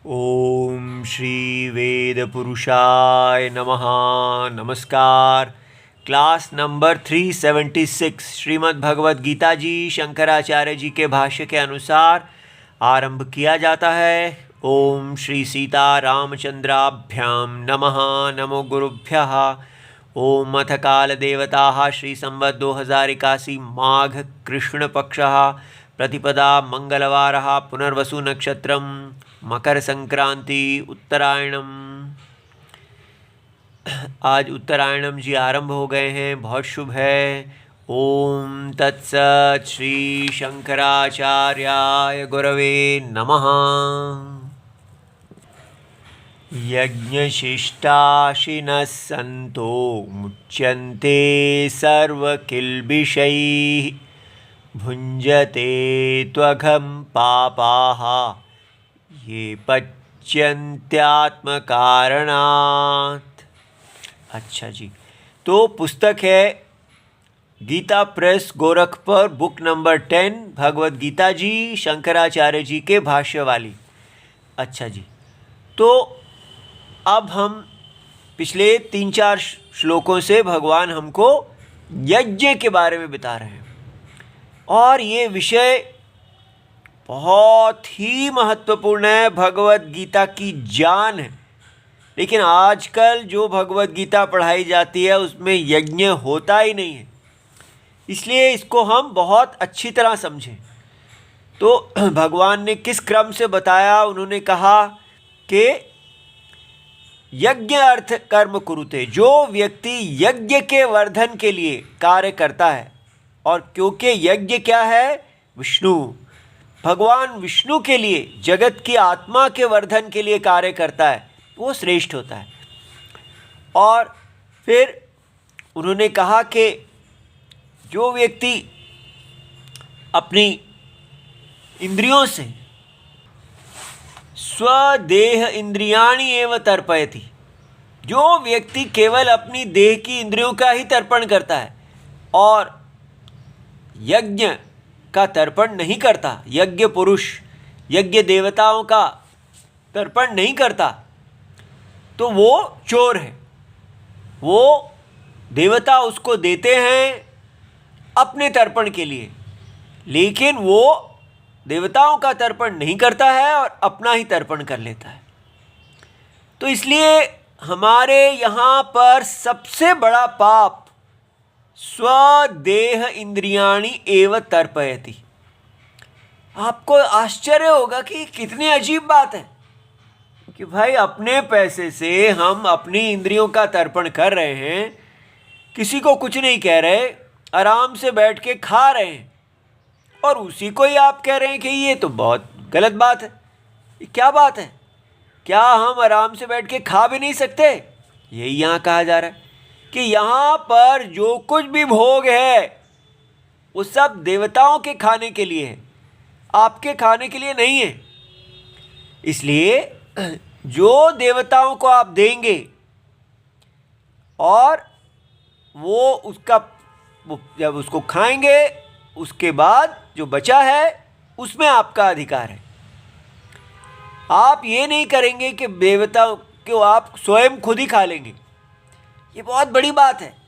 ओम श्री वेद पुरुषाय नमः। नमस्कार। क्लास नंबर 376 श्रीमद् भगवद गीता जी शंकराचार्य जी के भाष्य के अनुसार आरंभ किया जाता है। ओम श्री सीता रामचंद्राभ्याम नमः। नमो गुरुभ्यः। ओम अथ काल देवता श्री संवत् 2081 माघ कृष्ण पक्षः प्रतिपदा मंगलवारः पुनर्वसु नक्षत्रम मकर संक्रांति उत्तरायणम। आज उत्तरायणम जी आरंभ हो गए हैं, बहुत शुभ है। ओम तत्सत। श्री शंकराचार्याय गुरवे नमः। यज्ञशिष्टाशिनः सन्तो मुच्यन्ते सर्वकिल्बिषैः भुञ्जते त्वघं पापाः ये पच्यन्त्यात्मकारणात्। अच्छा जी, तो पुस्तक है Gita press Gorakhpur, book number 10, Bhagavad Gita ji Shankaracharya ji के भाष्य वाली। अच्छा जी, तो अब हम पिछले 3-4 श्लोकों से भगवान हमको यज्ञ के बारे में बता रहे हैं और ये विषय बहुत ही महत्वपूर्ण है, भगवद गीता की जान है। लेकिन आजकल जो भगवद गीता पढ़ाई जाती है उसमें यज्ञ होता ही नहीं है, इसलिए इसको हम बहुत अच्छी तरह समझें। तो भगवान ने किस क्रम से बताया, उन्होंने कहा कि यज्ञ अर्थ कर्म कुरुते, जो व्यक्ति यज्ञ के वर्धन के लिए कार्य करता है, और क्योंकि यज्ञ क्या है, विष्णु, भगवान विष्णु के लिए जगत की आत्मा के वर्धन के लिए कार्य करता है, वो श्रेष्ठ होता है। और फिर उन्होंने कहा कि जो व्यक्ति अपनी इंद्रियों से स्वदेह इंद्रियाणि एव तर्पयति, जो व्यक्ति केवल अपनी देह की इंद्रियों का ही तर्पण करता है और यज्ञ का तर्पण नहीं करता, यज्ञ पुरुष यज्ञ देवताओं का तर्पण नहीं करता, तो वो चोर है। वो देवता उसको देते हैं अपने तर्पण के लिए, लेकिन वो देवताओं का तर्पण नहीं करता है और अपना ही तर्पण कर लेता है। तो इसलिए हमारे यहाँ पर सबसे बड़ा पाप स्वदेह इंद्रियाणि एव तर्पयति। आपको आश्चर्य होगा कि कितनी अजीब बात है कि भाई अपने पैसे से हम अपनी इंद्रियों का तर्पण कर रहे हैं, किसी को कुछ नहीं कह रहे, आराम से बैठ के खा रहे हैं, और उसी को ही आप कह रहे हैं कि ये तो बहुत गलत बात है। ये क्या बात है? क्या हम आराम से बैठ के खा भी नहीं सकते? यही यहाँ कहा जा रहा है कि यहाँ पर जो कुछ भी भोग है वो सब देवताओं के खाने के लिए है, आपके खाने के लिए नहीं है। इसलिए जो देवताओं को आप देंगे और वो जब उसको खाएंगे, उसके बाद जो बचा है उसमें आपका अधिकार है। आप ये नहीं करेंगे कि देवताओं को आप स्वयं खुद ही खा लेंगे, ये बहुत बड़ी बात है।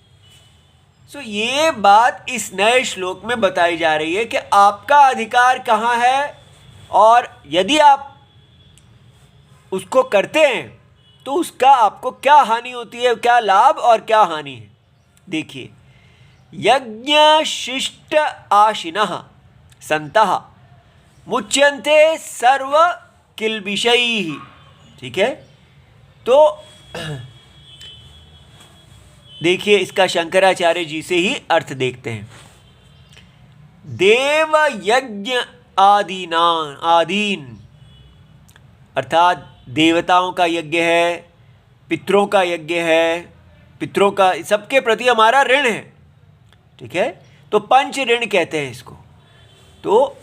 ये बात इस नए श्लोक में बताई जा रही है कि आपका अधिकार कहाँ है, और यदि आप उसको करते हैं तो उसका आपको क्या हानि होती है, क्या लाभ और क्या हानि है। देखिए, यज्ञ शिष्ट आशिनः संतः मुच्यन्ते सर्व किल्बिषैः। ठीक है, तो देखिए इसका शंकराचार्य जी से ही अर्थ देखते हैं। देव यज्ञ आदीन अर्थात देवताओं का यज्ञ है, पितरों का यज्ञ है, पितरों का सबके प्रति हमारा ऋण है। ठीक है, तो पंच ऋण कहते हैं इसको। तो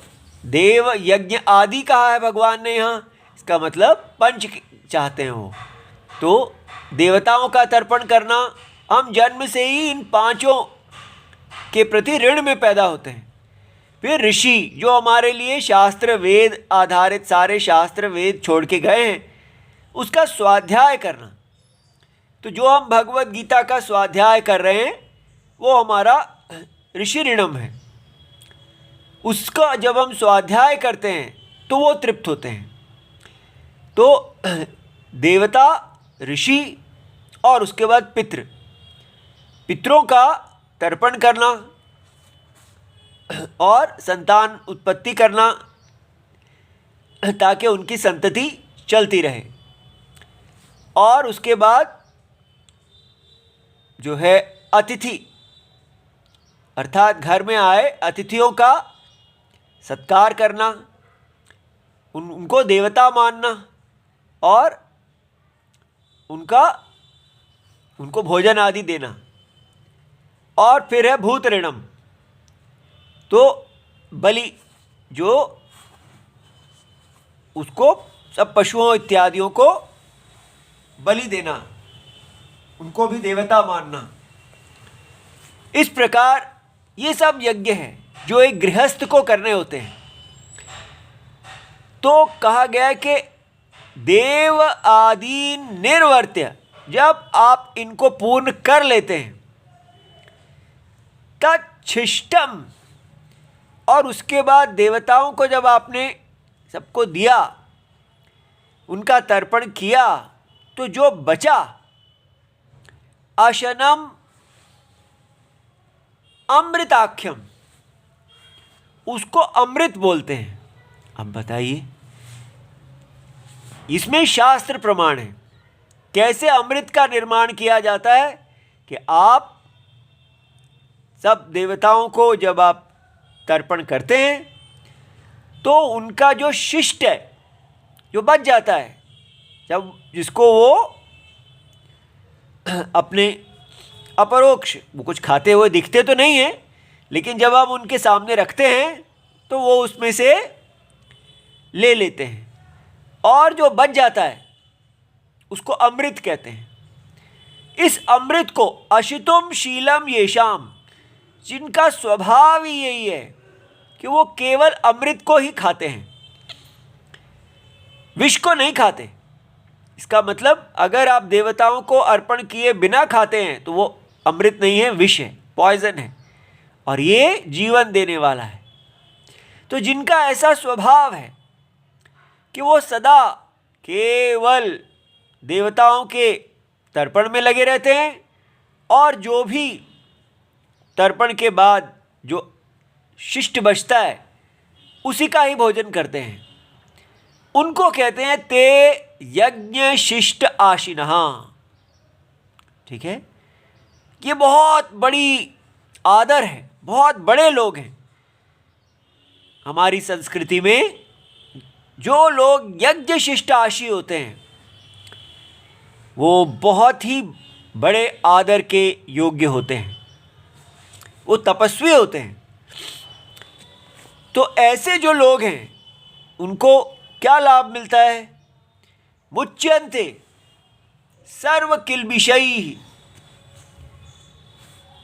देव यज्ञ आदि कहा है भगवान ने यहाँ, इसका मतलब पंच चाहते हैं वो। तो देवताओं का तर्पण करना, हम जन्म से ही इन पांचों के प्रति ऋण में पैदा होते हैं। फिर ऋषि जो हमारे लिए शास्त्र वेद आधारित सारे शास्त्र वेद छोड़ के गए हैं, उसका स्वाध्याय करना। तो जो हम भगवत गीता का स्वाध्याय कर रहे हैं वो हमारा ऋषि ऋणम है। उसका जब हम स्वाध्याय करते हैं तो वो तृप्त होते हैं। तो देवता, ऋषि और उसके बाद पितरों का तर्पण करना और संतान उत्पत्ति करना ताकि उनकी संतति चलती रहे। और उसके बाद जो है अतिथि अर्थात घर में आए अतिथियों का सत्कार करना, उनको देवता मानना और उनको भोजन आदि देना। और फिर है भूत ऋणम, तो बलि, जो उसको सब पशुओं इत्यादियों को बलि देना, उनको भी देवता मानना। इस प्रकार ये सब यज्ञ हैं जो एक गृहस्थ को करने होते हैं। तो कहा गया है कि देव आदि निर्वर्त्य, जब आप इनको पूर्ण कर लेते हैं, तच्छिष्टम, और उसके बाद देवताओं को जब आपने सबको दिया, उनका तर्पण किया, तो जो बचा अशनम अमृताख्यम, उसको अमृत बोलते हैं। अब बताइए, इसमें शास्त्र प्रमाण है कैसे अमृत का निर्माण किया जाता है कि आप सब देवताओं को जब आप तर्पण करते हैं तो उनका जो शिष्ट है, जो बच जाता है, जब जिसको वो अपने अपरोक्ष, वो कुछ खाते हुए दिखते तो नहीं है, लेकिन जब आप उनके सामने रखते हैं तो वो उसमें से ले लेते हैं, और जो बच जाता है उसको अमृत कहते हैं। इस अमृत को अशितुम शीलम येषाम, जिनका स्वभाव ही यही है कि वो केवल अमृत को ही खाते हैं, विष को नहीं खाते। इसका मतलब अगर आप देवताओं को अर्पण किए बिना खाते हैं तो वो अमृत नहीं है, विष है, पॉइजन है, और ये जीवन देने वाला है। तो जिनका ऐसा स्वभाव है कि वो सदा केवल देवताओं के तर्पण में लगे रहते हैं, और जो भी तर्पण के बाद जो शिष्ट बचता है उसी का ही भोजन करते हैं, उनको कहते हैं ते यज्ञ शिष्ट आशिनः। ठीक है, ये बहुत बड़ी आदर है, बहुत बड़े लोग हैं हमारी संस्कृति में। जो लोग यज्ञ शिष्टाशी होते हैं वो बहुत ही बड़े आदर के योग्य होते हैं, वो तपस्वी होते हैं। तो ऐसे जो लोग हैं उनको क्या लाभ मिलता है? मुच्यन्ते सर्व किल्बिषैः,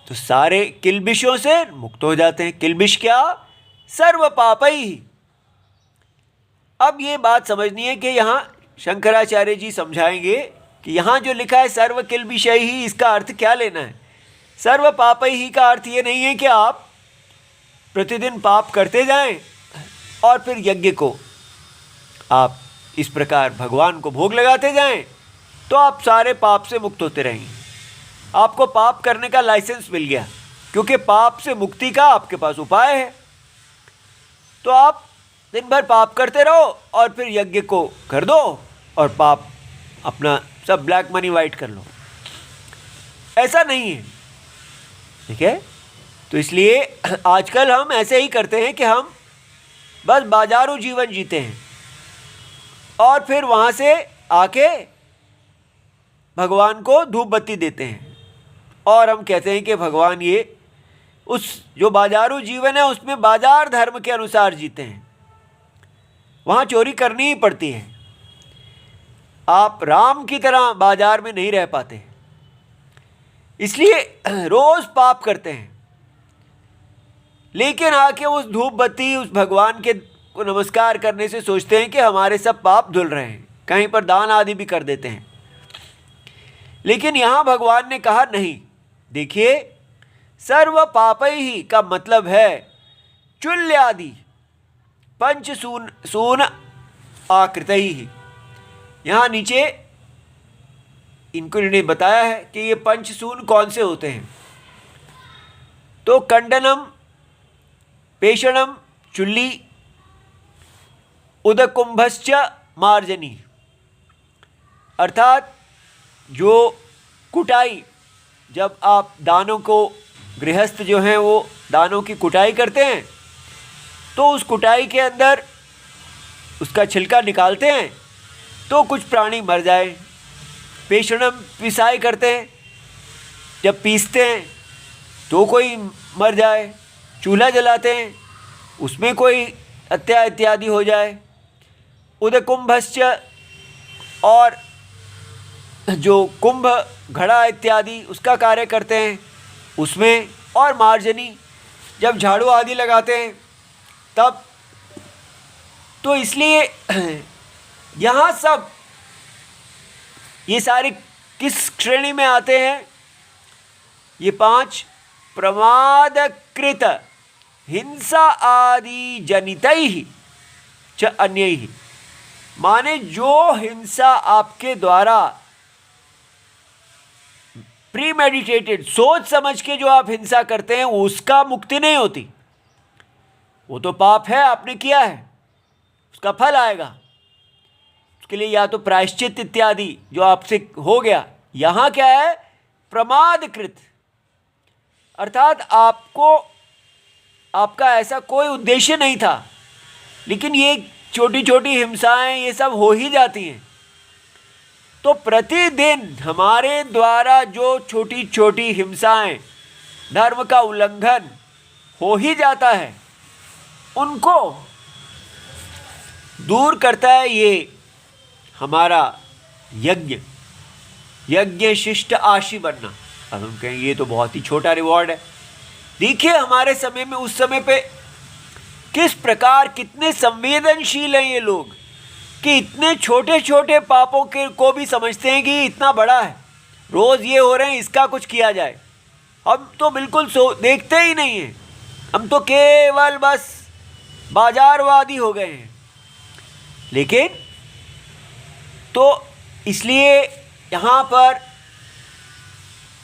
तो सारे किल्बिषों से मुक्त हो जाते हैं। किल्बिष क्या? सर्व पापैः। अब ये बात समझनी है कि यहाँ शंकराचार्य जी समझाएंगे कि यहाँ जो लिखा है सर्व किल्बिषैः, इसका अर्थ क्या लेना है। सर्व पापैः का अर्थ ये नहीं है कि आप प्रतिदिन पाप करते जाएं और फिर यज्ञ को आप इस प्रकार भगवान को भोग लगाते जाएं तो आप सारे पाप से मुक्त होते रहेंगे। आपको पाप करने का लाइसेंस मिल गया, क्योंकि पाप से मुक्ति का आपके पास उपाय है। तो आप दिन भर पाप करते रहो और फिर यज्ञ को कर दो और पाप अपना सब ब्लैक मनी वाइट कर लो। ऐसा नहीं है, ठीक है। तो इसलिए आजकल हम ऐसे ही करते हैं कि हम बस बाजारू जीवन जीते हैं और फिर वहाँ से आके भगवान को धूप बत्ती देते हैं और हम कहते हैं कि भगवान ये उस जो बाजारू जीवन है उसमें बाजार धर्म के अनुसार जीते हैं, वहाँ चोरी करनी ही पड़ती है। आप राम की तरह बाजार में नहीं रह पाते, इसलिए रोज़ पाप करते हैं। लेकिन आके उस धूप बत्ती उस भगवान के को नमस्कार करने से सोचते हैं कि हमारे सब पाप धुल रहे हैं, कहीं पर दान आदि भी कर देते हैं। लेकिन यहाँ भगवान ने कहा नहीं। देखिए, सर्व पापैहि का मतलब है चुल्यादि पंच सून आकृतैहि। यहाँ नीचे इन्होंने बताया है कि ये पंचसून कौन से होते हैं। तो कंडनम, पेषणम चुल्ली, उदकुंभश्च मार्जनी, अर्थात जो कुटाई, जब आप दानों को, गृहस्थ जो हैं वो दानों की कुटाई करते हैं तो उस कुटाई के अंदर उसका छिलका निकालते हैं तो कुछ प्राणी मर जाए। पेषणम, पिसाई करते हैं, जब पीसते हैं तो कोई मर जाए। चूल्हा जलाते हैं, उसमें कोई हत्या इत्यादि हो जाए। उदकुंभश्च, और जो कुंभ घड़ा इत्यादि उसका कार्य करते हैं उसमें। और मार्जनी, जब झाड़ू आदि लगाते हैं तब। तो इसलिए यहाँ सब ये सारे किस श्रेणी में आते हैं? ये 5 प्रमादकृत हिंसा आदि जनितैहि च अन्यैहि, माने जो हिंसा आपके द्वारा प्रीमेडिटेटेड, सोच समझ के जो आप हिंसा करते हैं उसका मुक्ति नहीं होती। वो तो पाप है, आपने किया है, उसका फल आएगा। उसके लिए या तो प्रायश्चित इत्यादि जो आपसे हो गया। यहाँ क्या है? प्रमादकृत, अर्थात आपको, आपका ऐसा कोई उद्देश्य नहीं था, लेकिन ये छोटी छोटी हिंसाएं ये सब हो ही जाती हैं। तो प्रतिदिन हमारे द्वारा जो छोटी छोटी हिंसाएं, धर्म का उल्लंघन हो ही जाता है, उनको दूर करता है ये हमारा यज्ञ। यज्ञ शिष्ट आशी बनना। अब हम कहें ये तो बहुत ही छोटा रिवॉर्ड है। देखिए हमारे समय में, उस समय पे किस प्रकार, कितने संवेदनशील हैं ये लोग कि इतने छोटे छोटे पापों के को भी समझते हैं कि इतना बड़ा है, रोज़ ये हो रहे हैं, इसका कुछ किया जाए। हम तो बिल्कुल देखते ही नहीं हैं, हम तो केवल बस बाजारवादी हो गए हैं। लेकिन तो इसलिए यहाँ पर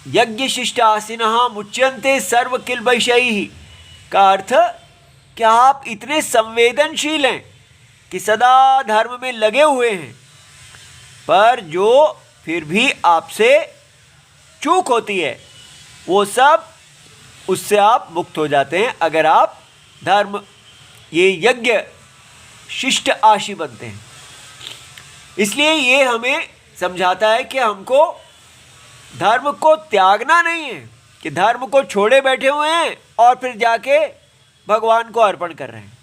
यज्ञ शिष्टासिनः मुच्यन्ते सर्व किल्बिषैः का अर्थ कि आप इतने संवेदनशील हैं कि सदा धर्म में लगे हुए हैं, पर जो फिर भी आपसे चूक होती है वो सब, उससे आप मुक्त हो जाते हैं अगर आप धर्म, ये यज्ञ शिष्ट आशी बनते हैं। इसलिए ये हमें समझाता है कि हमको धर्म को त्यागना नहीं है, कि धर्म को छोड़े बैठे हुए हैं और फिर जाके भगवान को अर्पण कर रहे हैं।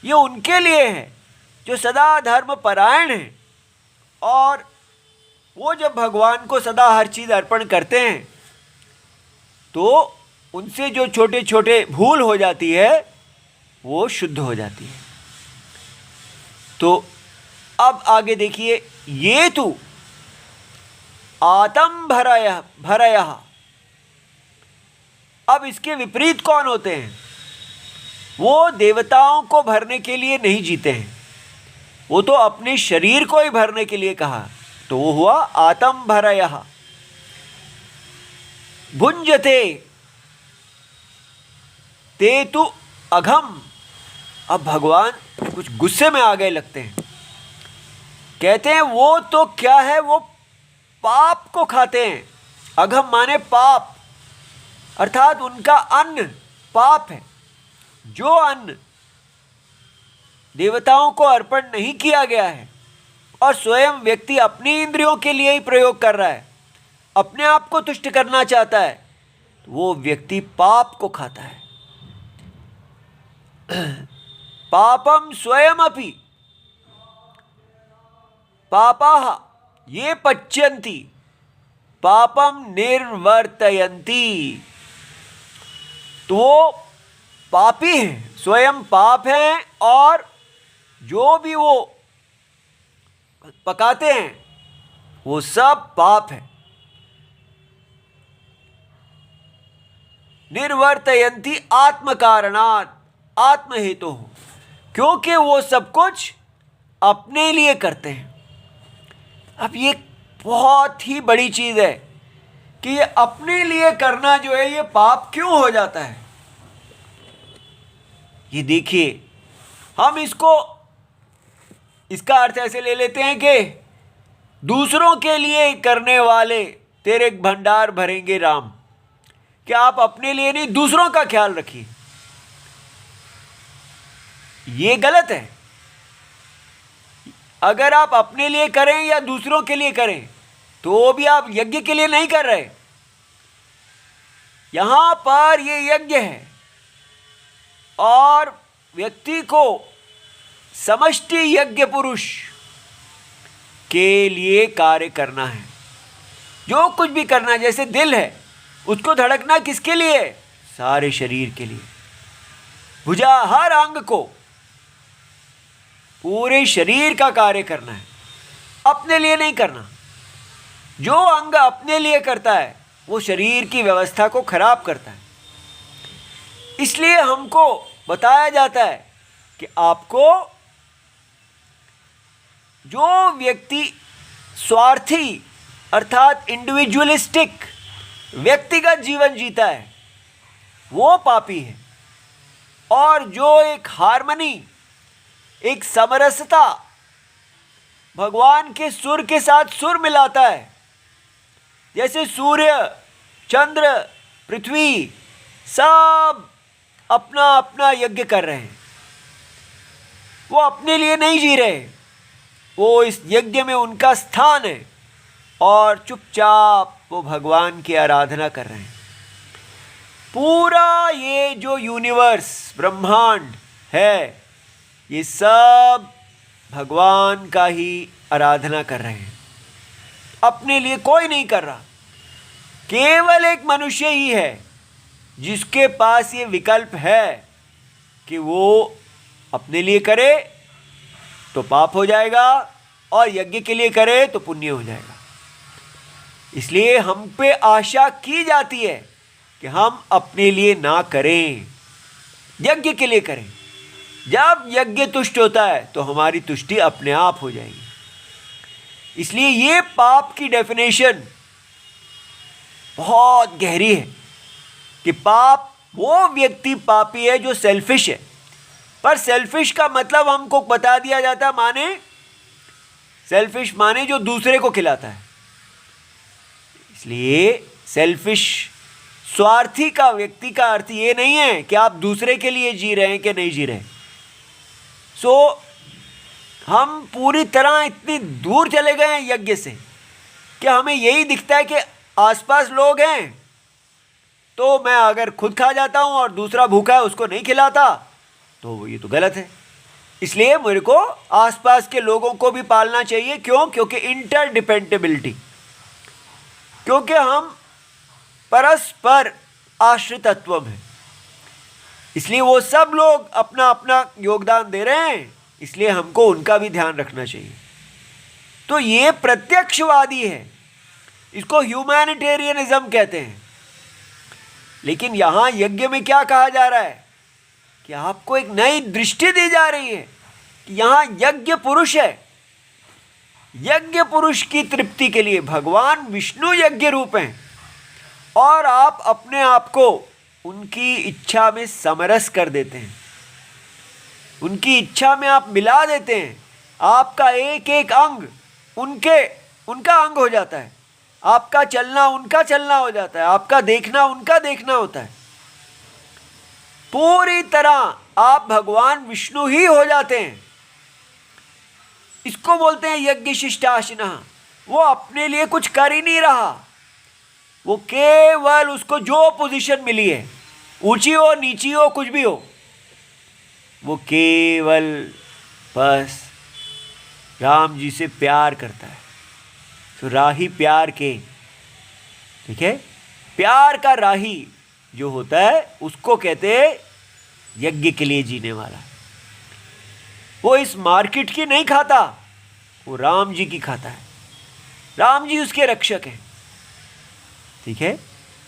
ये उनके लिए है जो सदा धर्म परायण हैं, और वो जब भगवान को सदा हर चीज़ अर्पण करते हैं तो उनसे जो छोटे छोटे भूल हो जाती है वो शुद्ध हो जाती है। तो अब आगे देखिए, ये तो आतम भरयः। अब इसके विपरीत कौन होते हैं? वो देवताओं को भरने के लिए नहीं जीते हैं, वो तो अपने शरीर को ही भरने के लिए कहा, तो वो हुआ आतम भरयः। भुंजते ते तु अघम। अब भगवान कुछ गुस्से में आ गए लगते हैं, कहते हैं वो तो क्या है, वो पाप को खाते हैं। अघम माने पाप, अर्थात उनका अन्न पाप है। जो अन्न देवताओं को अर्पण नहीं किया गया है और स्वयं व्यक्ति अपनी इंद्रियों के लिए ही प्रयोग कर रहा है, अपने आप को तुष्ट करना चाहता है, वो व्यक्ति पाप को खाता है। पापम स्वयमपि पापाः ये पच्यन्ति पापम निर्वर्तयन्ति। तो वो पापी हैं, स्वयं पाप हैं, और जो भी वो पकाते हैं वो सब पाप है। निर्वर्तयन्ति आत्म कारणात् आत्महेतु, क्योंकि वो सब कुछ अपने लिए करते हैं। अब ये बहुत ही बड़ी चीज है कि ये अपने लिए करना जो है ये पाप क्यों हो जाता है। ये देखिए, हम इसका अर्थ ऐसे ले लेते हैं कि दूसरों के लिए करने वाले तेरे भंडार भरेंगे राम, कि आप अपने लिए नहीं दूसरों का ख्याल रखिए। ये गलत है। अगर आप अपने लिए करें या दूसरों के लिए करें तो भी आप यज्ञ के लिए नहीं कर रहे। यहां पर ये यज्ञ है और व्यक्ति को समष्टि यज्ञ पुरुष के लिए कार्य करना है। जो कुछ भी करना है, जैसे दिल है उसको धड़कना किसके लिए? सारे शरीर के लिए। भुजा हर अंग को, पूरे शरीर का कार्य करना है, अपने लिए नहीं करना। जो अंग अपने लिए करता है वो शरीर की व्यवस्था को खराब करता है। इसलिए हमको बताया जाता है कि आपको, जो व्यक्ति स्वार्थी अर्थात इंडिविजुअलिस्टिक व्यक्तिगत जीवन जीता है वो पापी है, और जो एक हार्मनी, एक समरसता भगवान के सुर के साथ सुर मिलाता है, जैसे सूर्य, चंद्र, पृथ्वी सब अपना अपना यज्ञ कर रहे हैं, वो अपने लिए नहीं जी रहे, वो इस यज्ञ में उनका स्थान है और चुपचाप वो भगवान की आराधना कर रहे हैं। पूरा ये जो यूनिवर्स ब्रह्मांड है ये सब भगवान का ही आराधना कर रहे हैं, अपने लिए कोई नहीं कर रहा। केवल एक मनुष्य ही है जिसके पास ये विकल्प है कि वो अपने लिए करे तो पाप हो जाएगा और यज्ञ के लिए करे तो पुण्य हो जाएगा। इसलिए हम पे आशा की जाती है कि हम अपने लिए ना करें, यज्ञ के लिए करें। जब यज्ञ तुष्ट होता है तो हमारी तुष्टि अपने आप हो जाएगी। इसलिए ये पाप की डेफिनेशन बहुत गहरी है कि पाप, वो व्यक्ति पापी है जो सेल्फिश है। पर सेल्फिश का मतलब हमको बता दिया जाता है, माने सेल्फिश माने जो दूसरे को खिलाता है। इसलिए सेल्फिश, स्वार्थी का व्यक्ति का अर्थ ये नहीं है कि आप दूसरे के लिए जी रहे हैं कि नहीं जी रहे। हम पूरी तरह इतनी दूर चले गए हैं यज्ञ से कि हमें यही दिखता है कि आसपास लोग हैं तो मैं अगर खुद खा जाता हूं और दूसरा भूखा है उसको नहीं खिलाता तो ये तो गलत है। इसलिए मेरे को आसपास के लोगों को भी पालना चाहिए। क्यों? क्योंकि इंटरडिपेंडेबिलिटी, क्योंकि हम परस्पर आश्रितत्व हैं। इसलिए वो सब लोग अपना अपना योगदान दे रहे हैं, इसलिए हमको उनका भी ध्यान रखना चाहिए। तो ये प्रत्यक्षवादी है, इसको ह्यूमैनिटेरियनिज्म कहते हैं। लेकिन यहां यज्ञ में क्या कहा जा रहा है कि आपको एक नई दृष्टि दी जा रही है कि यहां यज्ञ पुरुष है। यज्ञ पुरुष की तृप्ति के लिए भगवान विष्णु यज्ञ रूप हैं और आप अपने आप को उनकी इच्छा में समरस कर देते हैं, उनकी इच्छा में आप मिला देते हैं। आपका एक एक अंग उनका अंग हो जाता है, आपका चलना उनका चलना हो जाता है, आपका देखना उनका देखना होता है। पूरी तरह आप भगवान विष्णु ही हो जाते हैं। इसको बोलते हैं यज्ञ शिष्टाशिना। वो अपने लिए कुछ कर ही नहीं रहा, वो केवल उसको जो पोजीशन मिली है, ऊंची हो नीची हो कुछ भी हो, वो केवल बस राम जी से प्यार करता है। तो राही प्यार के, ठीक है, प्यार का राही जो होता है उसको कहते हैं यज्ञ के लिए जीने वाला। वो इस मार्केट की नहीं खाता, वो राम जी की खाता है। राम जी उसके रक्षक हैं। ठीक है,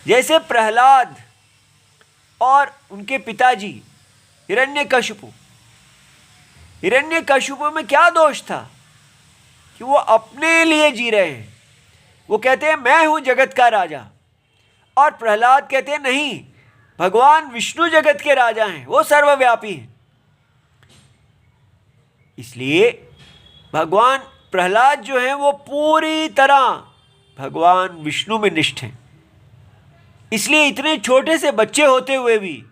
जैसे प्रहलाद और उनके पिताजी हिरण्यकशिपु। हिरण्यकशिपु में क्या दोष था कि वो अपने लिए जी रहे हैं। वो कहते हैं मैं हूं जगत का राजा, और प्रहलाद कहते हैं नहीं, भगवान विष्णु जगत के राजा हैं, वो सर्वव्यापी हैं। इसलिए भगवान प्रहलाद जो हैं वो पूरी तरह भगवान विष्णु में निष्ठ हैं। इसलिए इतने छोटे से बच्चे होते हुए भी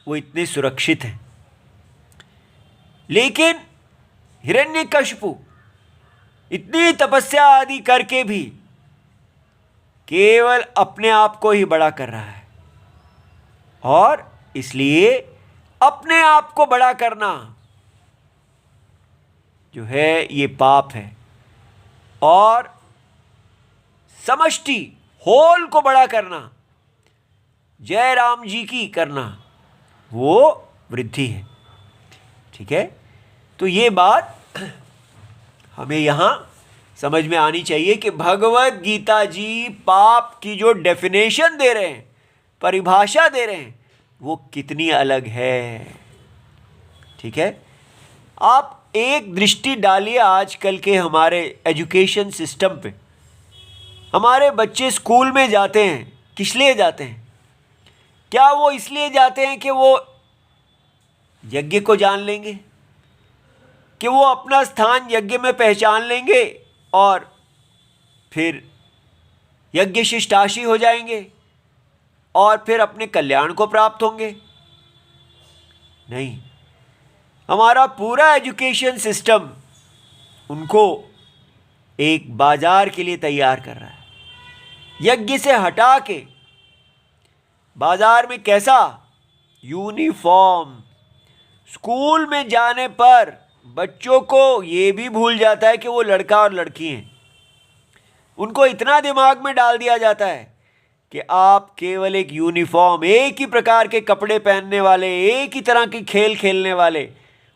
वो इतने सुरक्षित हैं। लेकिन हिरण्यकशिपु इतनी तपस्या आदि करके भी केवल अपने आप को ही बड़ा कर रहा है, और इसलिए अपने आप को बड़ा करना जो है ये पाप है, और समष्टि होल को बड़ा करना, जय राम जी की करना, वो वृद्धि है। ठीक है, तो ये बात हमें यहाँ समझ में आनी चाहिए कि भगवत गीता जी पाप की जो डेफिनेशन दे रहे हैं, परिभाषा दे रहे हैं, वो कितनी अलग है। ठीक है, आप एक दृष्टि डालिए आजकल के हमारे एजुकेशन सिस्टम पे। हमारे बच्चे स्कूल में जाते हैं, किस लिए जाते हैं? क्या वो इसलिए जाते हैं कि वो यज्ञ को जान लेंगे, कि वो अपना स्थान यज्ञ में पहचान लेंगे और फिर यज्ञ शिष्टाशी हो जाएंगे और फिर अपने कल्याण को प्राप्त होंगे? नहीं, हमारा पूरा एजुकेशन सिस्टम उनको एक बाजार के लिए तैयार कर रहा है। यज्ञ से हटा के बाजार में कैसा? यूनिफॉर्म। स्कूल में जाने पर बच्चों को ये भी भूल जाता है कि वो लड़का और लड़की हैं। उनको इतना दिमाग में डाल दिया जाता है कि आप केवल एक यूनिफॉर्म, एक ही प्रकार के कपड़े पहनने वाले, एक ही तरह की खेल खेलने वाले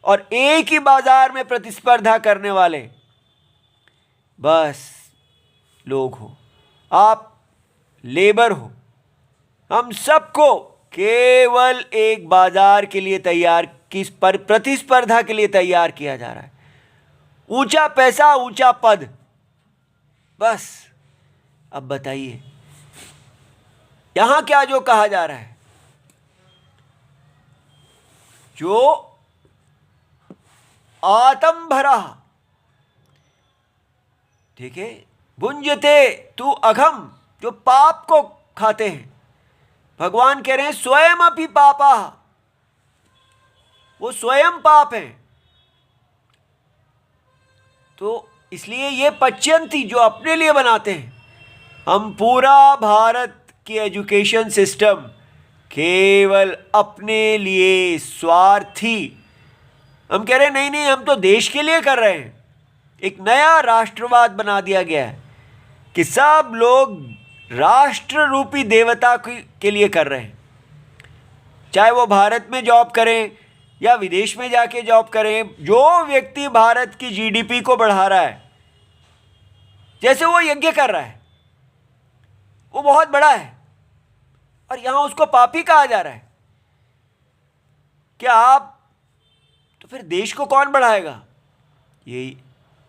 और एक ही बाजार में प्रतिस्पर्धा करने वाले बस लोग हो। आप लेबर हो। हम सबको केवल एक बाजार के लिए तैयार, किस पर प्रतिस्पर्धा के लिए तैयार किया जा रहा है। ऊंचा पैसा, ऊंचा पद, बस। अब बताइए यहां क्या जो कहा जा रहा है? जो आतंभरा, ठीक है, भुंजते तू अघम, जो पाप को खाते हैं। भगवान कह रहे हैं स्वयं अपि पापा, वो स्वयं पाप हैं। तो इसलिए ये पच्यंती जो अपने लिए बनाते हैं। हम पूरा भारत की एजुकेशन सिस्टम केवल अपने लिए स्वार्थी। हम कह रहे हैं नहीं नहीं, हम तो देश के लिए कर रहे हैं। एक नया राष्ट्रवाद बना दिया गया है कि सब लोग राष्ट्र रूपी देवता के लिए कर रहे हैं। चाहे वो भारत में जॉब करें या विदेश में जाके जॉब करें, जो व्यक्ति भारत की जीडीपी को बढ़ा रहा है, जैसे वो यज्ञ कर रहा है, वो बहुत बड़ा है, और यहां उसको पापी कहा जा रहा है। क्या आप तो फिर देश को कौन बढ़ाएगा? ये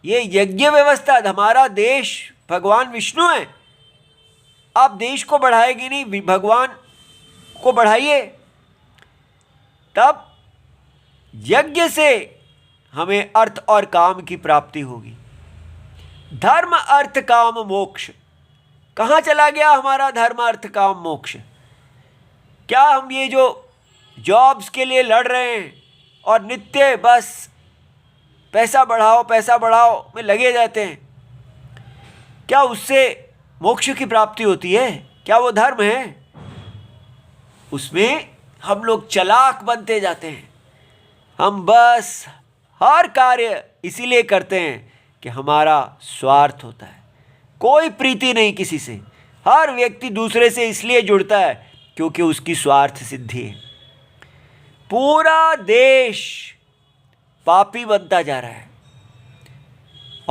यज्ञ व्यवस्था, हमारा देश भगवान विष्णु है। आप देश को बढ़ाएगी नहीं, भगवान को बढ़ाइए, तब यज्ञ से हमें अर्थ और काम की प्राप्ति होगी। धर्म अर्थ काम मोक्ष। कहाँ चला गया हमारा धर्म अर्थ काम मोक्ष? क्या हम ये जो जॉब्स के लिए लड़ रहे हैं और नित्य बस पैसा बढ़ाओ में लगे जाते हैं, क्या उससे मोक्ष की प्राप्ति होती है? क्या वो धर्म है? उसमें हम लोग चालाक बनते जाते हैं। हम बस हर कार्य इसीलिए करते हैं कि हमारा स्वार्थ होता है। कोई प्रीति नहीं किसी से। हर व्यक्ति दूसरे से इसलिए जुड़ता है क्योंकि उसकी स्वार्थ सिद्धि है। पूरा देश पापी बनता जा रहा है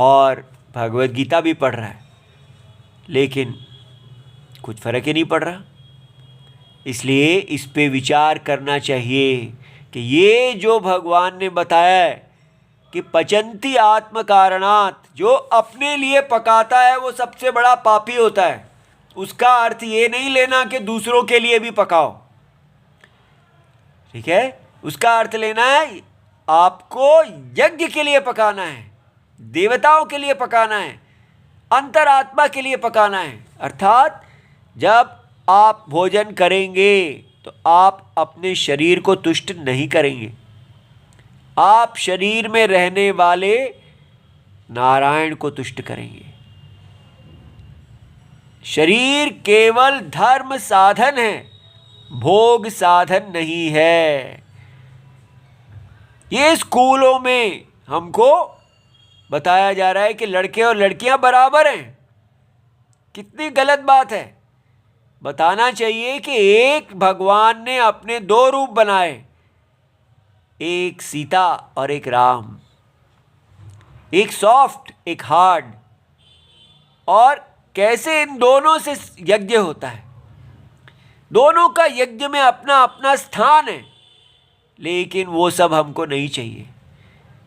और भगवत गीता भी पढ़ रहा है, लेकिन कुछ फर्क ही नहीं पड़ रहा। इसलिए इस पे विचार करना चाहिए कि ये जो भगवान ने बताया है कि पचंती आत्म कारणात, जो अपने लिए पकाता है वो सबसे बड़ा पापी होता है, उसका अर्थ ये नहीं लेना कि दूसरों के लिए भी पकाओ। ठीक है, उसका अर्थ लेना है आपको यज्ञ के लिए पकाना है, देवताओं के लिए पकाना है, अंतरात्मा के लिए पकाना है। अर्थात जब आप भोजन करेंगे तो आप अपने शरीर को तुष्ट नहीं करेंगे, आप शरीर में रहने वाले नारायण को तुष्ट करेंगे। शरीर केवल धर्म साधन है, भोग साधन नहीं है। ये स्कूलों में हमको बताया जा रहा है कि लड़के और लड़कियां बराबर हैं। कितनी गलत बात है। बताना चाहिए कि एक भगवान ने अपने दो रूप बनाए, एक सीता और एक राम, एक सॉफ्ट एक हार्ड, और कैसे इन दोनों से यज्ञ होता है। दोनों का यज्ञ में अपना अपना स्थान है, लेकिन वो सब हमको नहीं चाहिए,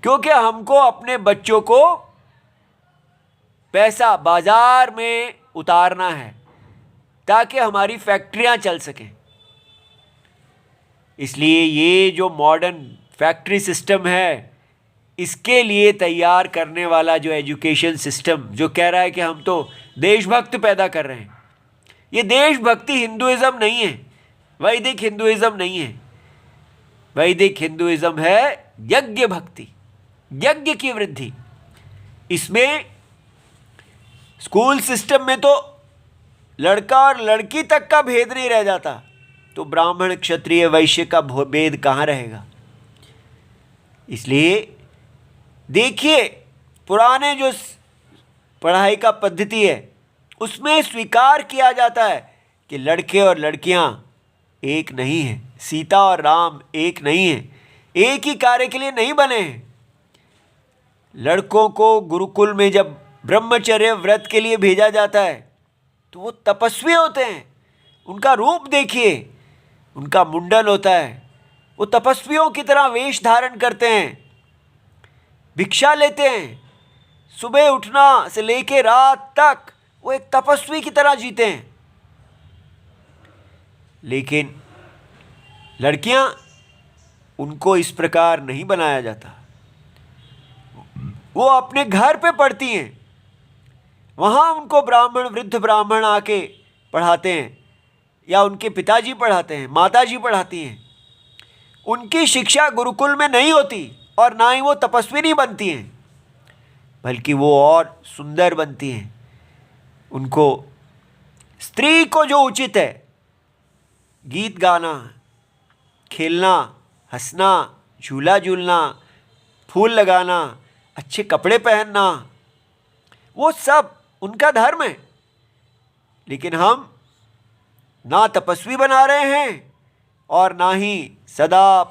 क्योंकि हमको अपने बच्चों को पैसा बाजार में उतारना है ताकि हमारी फैक्ट्रियां चल सकें। इसलिए ये जो मॉडर्न फैक्ट्री सिस्टम है, इसके लिए तैयार करने वाला जो एजुकेशन सिस्टम जो कह रहा है कि हम तो देशभक्त पैदा कर रहे हैं, ये देशभक्ति हिंदुइज्म नहीं है, वैदिक हिंदुइज्म नहीं है। वैदिक हिंदुइज्म है यज्ञ भक्ति, यज्ञ की वृद्धि। इसमें स्कूल सिस्टम में तो लड़का और लड़की तक का भेद नहीं रह जाता, तो ब्राह्मण क्षत्रिय वैश्य का भेद कहाँ रहेगा। इसलिए देखिए, पुराने जो पढ़ाई का पद्धति है उसमें स्वीकार किया जाता है कि लड़के और लड़कियां एक नहीं हैं, सीता और राम एक नहीं हैं, एक ही कार्य के लिए नहीं बने हैं। लड़कों को गुरुकुल में जब ब्रह्मचर्य व्रत के लिए भेजा जाता है तो वो तपस्वी होते हैं। उनका रूप देखिए, उनका मुंडन होता है, वो तपस्वियों की तरह वेश धारण करते हैं, भिक्षा लेते हैं, सुबह उठना से लेकर रात तक वो एक तपस्वी की तरह जीते हैं। लेकिन लड़कियां, उनको इस प्रकार नहीं बनाया जाता। वो अपने घर पे पढ़ती हैं, वहाँ उनको ब्राह्मण, वृद्ध ब्राह्मण आके पढ़ाते हैं, या उनके पिताजी पढ़ाते हैं, माताजी पढ़ाती हैं। उनकी शिक्षा गुरुकुल में नहीं होती और ना ही वो तपस्विनी बनती हैं, बल्कि वो और सुंदर बनती हैं। उनको, स्त्री को जो उचित है, गीत गाना, खेलना, हंसना, झूला झूलना, फूल लगाना, अच्छे कपड़े पहनना, वो सब उनका धर्म है। लेकिन हम ना तपस्वी बना रहे हैं और ना ही सदा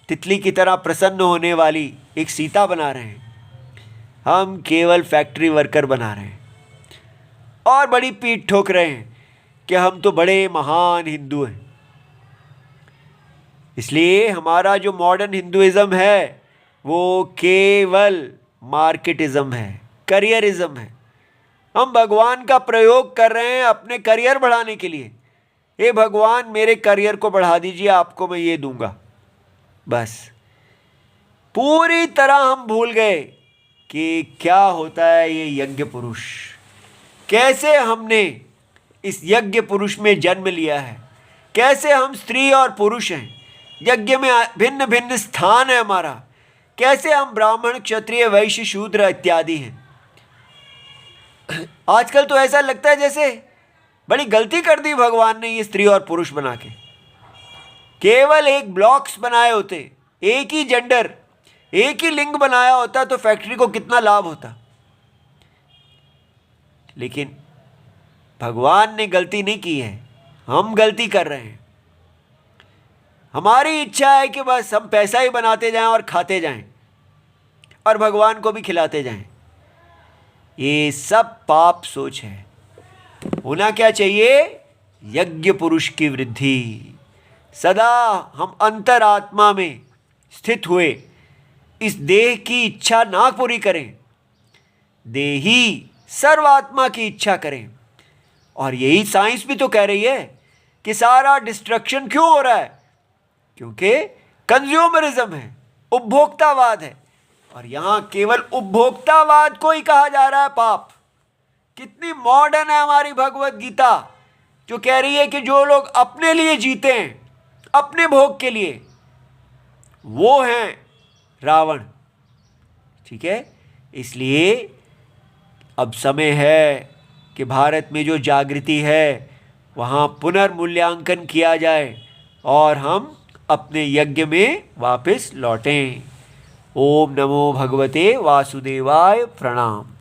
तितली की तरह प्रसन्न होने वाली एक सीता बना रहे हैं। हम केवल फैक्ट्री वर्कर बना रहे हैं और बड़ी पीठ ठोक रहे हैं कि हम तो बड़े महान हिंदू हैं। इसलिए हमारा जो मॉडर्न हिंदुइज्म है वो केवल मार्केटिज्म है, करियरिज्म है। हम भगवान का प्रयोग कर रहे हैं अपने करियर बढ़ाने के लिए। हे भगवान, मेरे करियर को बढ़ा दीजिए, आपको मैं ये दूंगा। बस पूरी तरह हम भूल गए कि क्या होता है ये यज्ञ पुरुष, कैसे हमने इस यज्ञ पुरुष में जन्म लिया है, कैसे हम स्त्री और पुरुष हैं, यज्ञ में भिन्न भिन्न स्थान है हमारा, कैसे हम ब्राह्मण, क्षत्रिय, वैश्य, शूद्र इत्यादि हैं। आजकल तो ऐसा लगता है जैसे बड़ी गलती कर दी भगवान ने ये स्त्री और पुरुष बना के। केवल एक ब्लॉक्स बनाए होते, एक ही जेंडर, एक ही लिंग बनाया होता तो फैक्ट्री को कितना लाभ होता। लेकिन भगवान ने गलती नहीं की है, हम गलती कर रहे हैं। हमारी इच्छा है कि बस हम पैसा ही बनाते जाएं और खाते जाएं और भगवान को भी खिलाते जाएं। ये सब पाप सोच है। होना क्या चाहिए? यज्ञ पुरुष की वृद्धि। सदा हम अंतरात्मा में स्थित हुए इस देह की इच्छा ना पूरी करें, देही सर्वात्मा की इच्छा करें। और यही साइंस भी तो कह रही है कि सारा डिस्ट्रक्शन क्यों हो रहा है? क्योंकि कंज्यूमरिज्म है, उपभोक्तावाद है। और यहां केवल उपभोक्तावाद को ही कहा जा रहा है पाप। कितनी मॉडर्न है हमारी भगवत गीता, जो कह रही है कि जो लोग अपने लिए जीते हैं, अपने भोग के लिए, वो हैं रावण। ठीक है, इसलिए अब समय है कि भारत में जो जागृति है वहाँ पुनर्मूल्यांकन किया जाए और हम अपने यज्ञ में वापस लौटें। ओम नमो भगवते वासुदेवाय। प्रणाम।